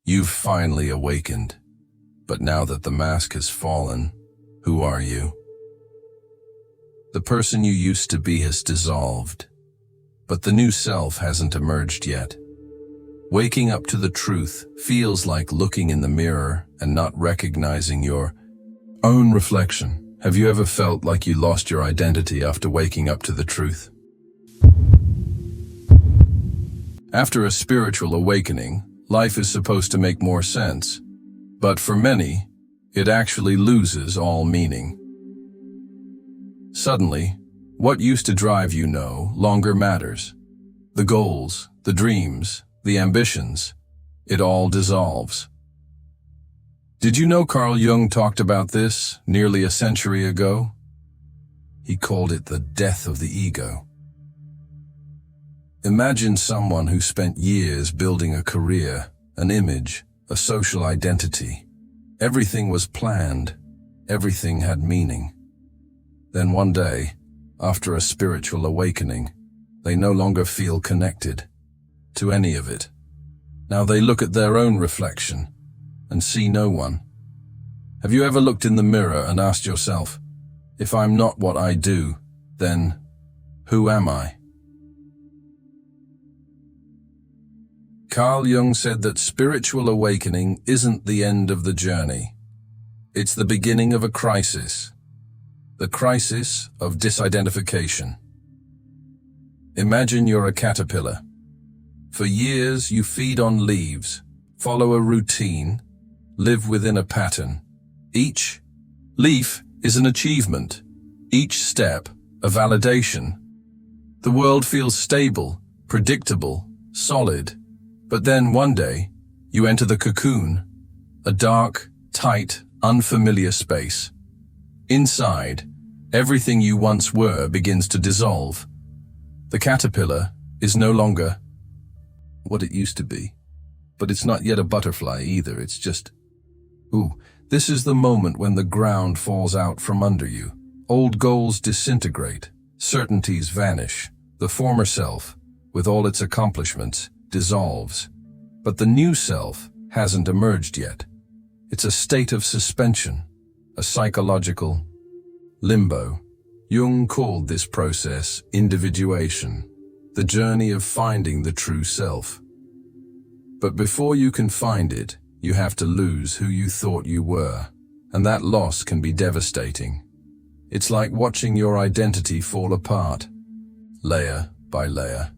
You've finally awakened. But now that the mask has fallen, who are you? The person you used to be has dissolved, but the new self hasn't emerged yet. Waking up to the truth feels like looking in the mirror and not recognizing your own reflection. Have you ever felt like you lost your identity after waking up to the truth? After a spiritual awakening, life is supposed to make more sense. But for many, it actually loses all meaning. Suddenly, what used to drive you no longer matters. The goals, the dreams, the ambitions, it all dissolves. Did you know Carl Jung talked about this nearly a century ago? He called it the death of the ego. Imagine someone who spent years building a career, an image, a social identity. Everything was planned. Everything had meaning. Then one day, after a spiritual awakening, they no longer feel connected to any of it. Now they look at their own reflection and see no one. Have you ever looked in the mirror and asked yourself, if I'm not what I do, then who am I? Carl Jung said that spiritual awakening isn't the end of the journey. It's the beginning of a crisis. The crisis of disidentification. Imagine you're a caterpillar. For years you feed on leaves, follow a routine, live within a pattern. Each leaf is an achievement, each step a validation. The world feels stable, predictable, solid. But then one day, you enter the cocoon, a dark, tight, unfamiliar space. Inside, everything you once were begins to dissolve. The caterpillar is no longer what it used to be, but it's not yet a butterfly either. It's just, this is the moment when the ground falls out from under you. Old goals disintegrate, certainties vanish. The former self, with all its accomplishments, dissolves. But the new self hasn't emerged yet. It's a state of suspension, a psychological limbo. Jung called this process individuation, the journey of finding the true self. But before you can find it, you have to lose who you thought you were, and that loss can be devastating. It's like watching your identity fall apart, layer by layer.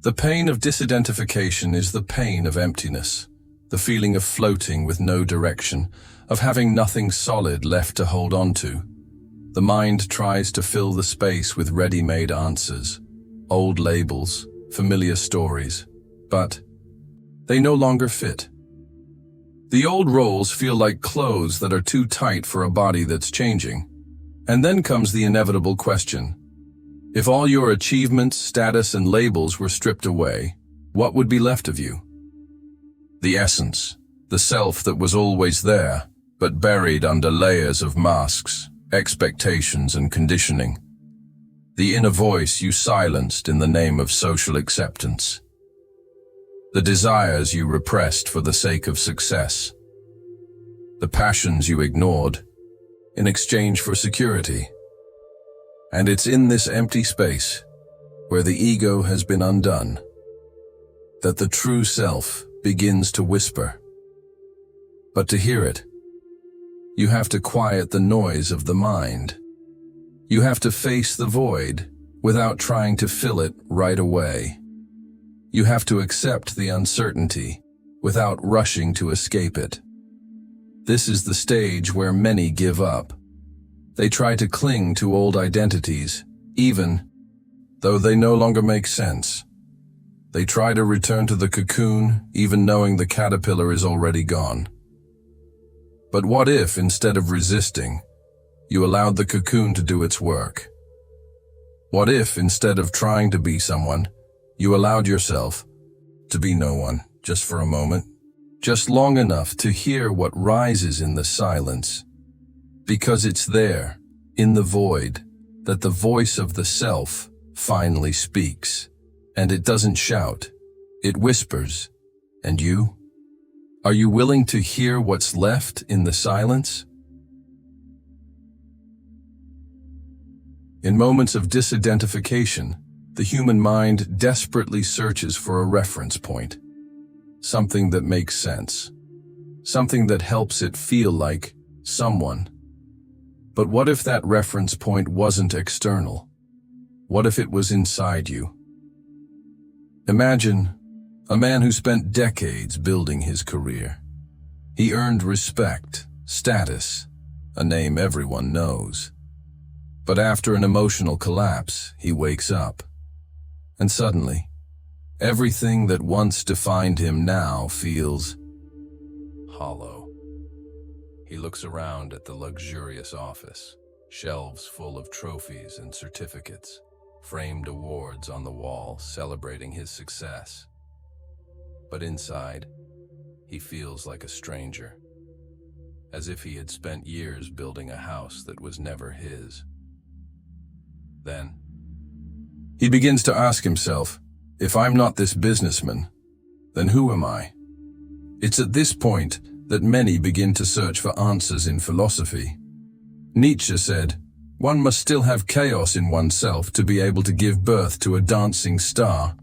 The pain of disidentification is the pain of emptiness, the feeling of floating with no direction, of having nothing solid left to hold on to. The mind tries to fill the space with ready-made answers, old labels, familiar stories, but they no longer fit. The old roles feel like clothes that are too tight for a body that's changing. And then comes the inevitable question. If all your achievements, status, and labels were stripped away, what would be left of you? The essence, the self that was always there, but buried under layers of masks, expectations, and conditioning. The inner voice you silenced in the name of social acceptance. The desires you repressed for the sake of success. The passions you ignored in exchange for security. And it's in this empty space, where the ego has been undone, that the true self begins to whisper. But to hear it, you have to quiet the noise of the mind. You have to face the void without trying to fill it right away. You have to accept the uncertainty without rushing to escape it. This is the stage where many give up. They try to cling to old identities, even though they no longer make sense. They try to return to the cocoon, even knowing the caterpillar is already gone. But what if, instead of resisting, you allowed the cocoon to do its work? What if, instead of trying to be someone, you allowed yourself to be no one, just for a moment, just long enough to hear what rises in the silence? Because it's there, in the void, that the voice of the self finally speaks. And it doesn't shout, it whispers. And you? Are you willing to hear what's left in the silence? In moments of disidentification, the human mind desperately searches for a reference point, something that makes sense, something that helps it feel like someone. But what if that reference point wasn't external? What if it was inside you? Imagine a man who spent decades building his career. He earned respect, status, a name everyone knows. But after an emotional collapse, he wakes up. And suddenly, everything that once defined him now feels hollow. He looks around at the luxurious office, shelves full of trophies and certificates, framed awards on the wall celebrating his success. But inside, he feels like a stranger, as if he had spent years building a house that was never his. Then, he begins to ask himself, if I'm not this businessman, then who am I? It's at this point that many begin to search for answers in philosophy. Nietzsche said, one must still have chaos in oneself to be able to give birth to a dancing star.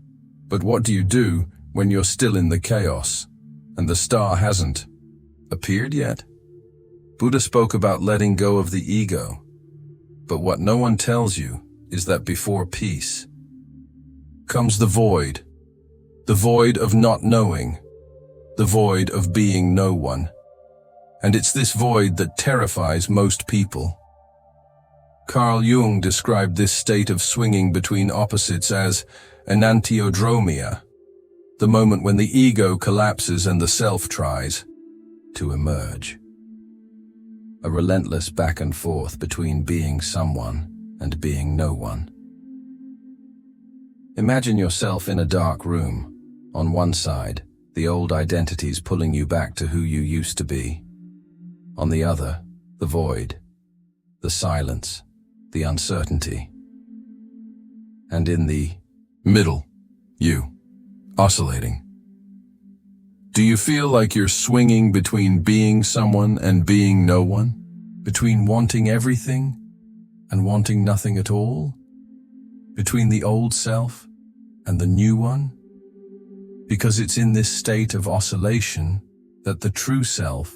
But what do you do when you're still in the chaos, and the star hasn't appeared yet? Buddha spoke about letting go of the ego. But what no one tells you is that before peace comes the void of not knowing, the void of being no one. And it's this void that terrifies most people. Carl Jung described this state of swinging between opposites as enantiodromia, the moment when the ego collapses and the self tries to emerge. A relentless back and forth between being someone and being no one. Imagine yourself in a dark room. On one side, the old identities pulling you back to who you used to be. On the other, the void, the silence, the uncertainty. And in the middle, you, oscillating. Do you feel like you're swinging between being someone and being no one? Between wanting everything and wanting nothing at all? Between the old self and the new one? Because it's in this state of oscillation that the true self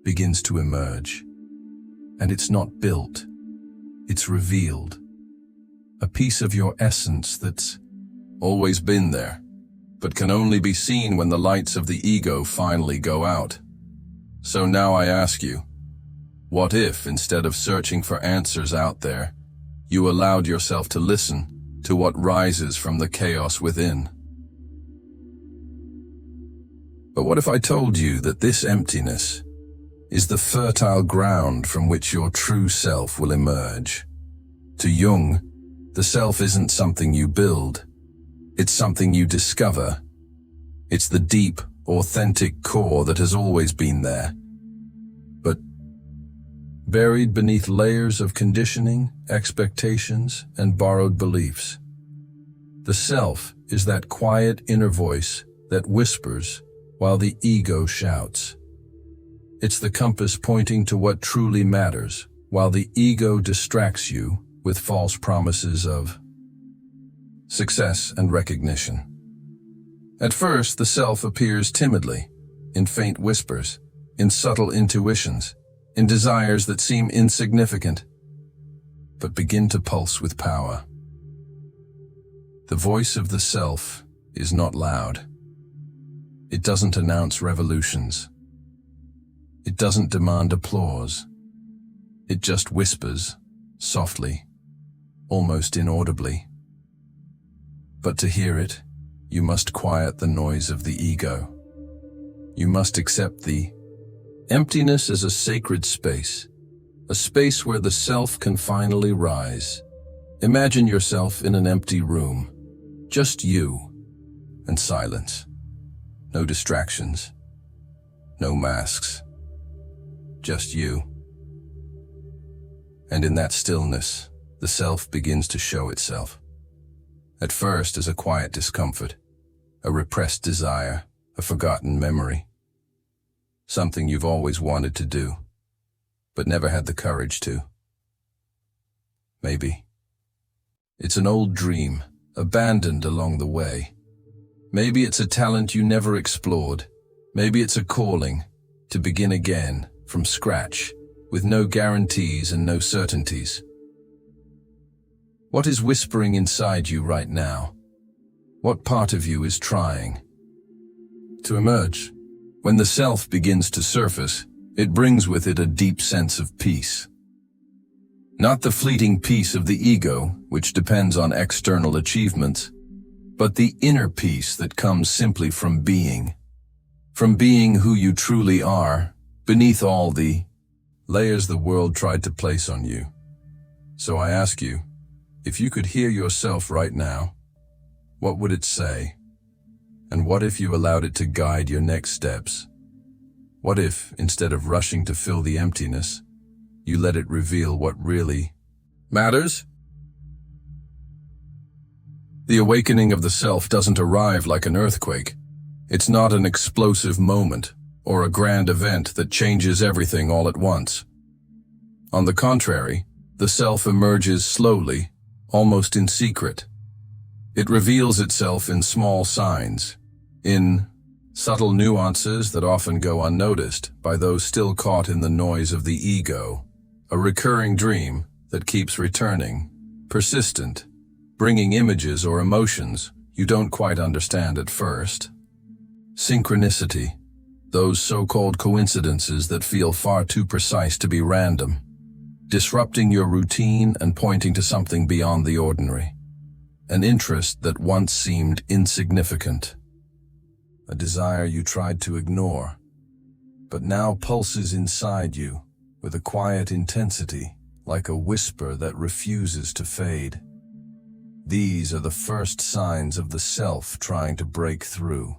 begins to emerge. And it's not built, it's revealed. A piece of your essence that's always been there, but can only be seen when the lights of the ego finally go out. So now I ask you, what if, instead of searching for answers out there, you allowed yourself to listen to what rises from the chaos within? But what if I told you that this emptiness is the fertile ground from which your true self will emerge? To Jung, the self isn't something you build, it's something you discover. It's the deep, authentic core that has always been there, but buried beneath layers of conditioning, expectations, and borrowed beliefs. The self is that quiet inner voice that whispers while the ego shouts. It's the compass pointing to what truly matters, while the ego distracts you with false promises of success and recognition. At first, the self appears timidly, in faint whispers, in subtle intuitions, in desires that seem insignificant, but begin to pulse with power. The voice of the self is not loud. It doesn't announce revolutions. It doesn't demand applause. It just whispers, softly, almost inaudibly. But to hear it, you must quiet the noise of the ego. You must accept the emptiness as a sacred space, a space where the self can finally rise. Imagine yourself in an empty room, just you and silence. No distractions, no masks, just you. And in that stillness, the self begins to show itself. At first as a quiet discomfort, a repressed desire, a forgotten memory. something you've always wanted to do, but never had the courage to. Maybe it's an old dream, abandoned along the way. Maybe it's a talent you never explored. Maybe it's a calling to begin again from scratch, with no guarantees and no certainties. What is whispering inside you right now? What part of you is trying to emerge? When the self begins to surface, it brings with it a deep sense of peace. Not the fleeting peace of the ego, which depends on external achievements, but the inner peace that comes simply from being who you truly are, beneath all the layers the world tried to place on you. So I ask you, if you could hear yourself right now, what would it say? And what if you allowed it to guide your next steps? What if, instead of rushing to fill the emptiness, you let it reveal what really matters? The awakening of the self doesn't arrive like an earthquake. It's not an explosive moment or a grand event that changes everything all at once. On the contrary, the self emerges slowly, almost in secret. It reveals itself in small signs, in subtle nuances that often go unnoticed by those still caught in the noise of the ego. A recurring dream that keeps returning, persistent, bringing images or emotions you don't quite understand at first. Synchronicity, those so-called coincidences that feel far too precise to be random, disrupting your routine and pointing to something beyond the ordinary. An interest that once seemed insignificant. A desire you tried to ignore, but now pulses inside you with a quiet intensity, like a whisper that refuses to fade. These are the first signs of the self trying to break through,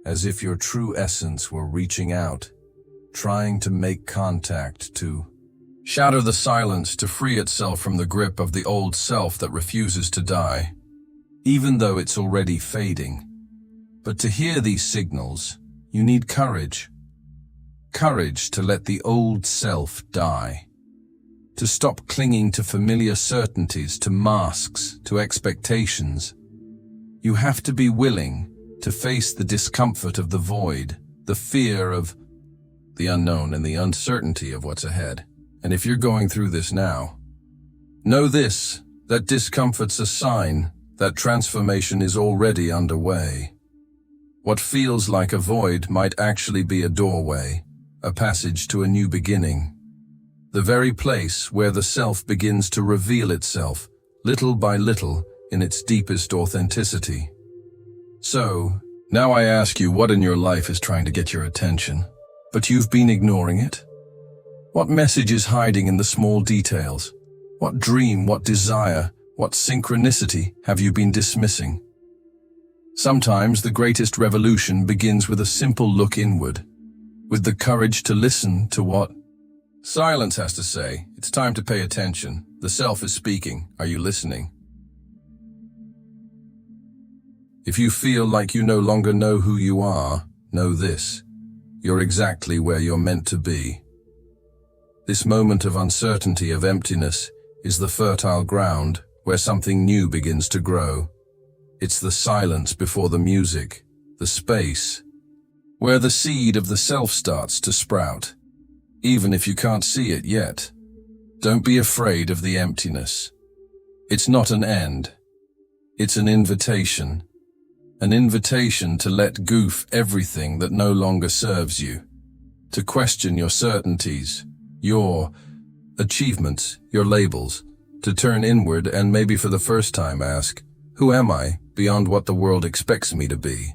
as if your true essence were reaching out, trying to make contact, to shatter the silence, to free itself from the grip of the old self that refuses to die, even though it's already fading. But to hear these signals, you need courage. Courage to let the old self die. To stop clinging to familiar certainties, to masks, to expectations. You have to be willing to face the discomfort of the void, the fear of the unknown and the uncertainty of what's ahead. And if you're going through this now, know this, that discomfort's a sign that transformation is already underway. What feels like a void might actually be a doorway, a passage to a new beginning. The very place where the self begins to reveal itself, little by little, in its deepest authenticity. So, now I ask you, what in your life is trying to get your attention, but you've been ignoring it? What message is hiding in the small details? What dream, what desire, what synchronicity have you been dismissing? Sometimes the greatest revolution begins with a simple look inward, with the courage to listen to what silence has to say. It's time to pay attention. The self is speaking. Are you listening? If you feel like you no longer know who you are, know this. You're exactly where you're meant to be. This moment of uncertainty, of emptiness, is the fertile ground where something new begins to grow. It's the silence before the music, the space, where the seed of the self starts to sprout, even if you can't see it yet. Don't be afraid of the emptiness. It's not an end. It's an invitation to let go everything that no longer serves you, to question your certainties, your achievements, your labels, to turn inward and maybe for the first time ask, who am I beyond what the world expects me to be?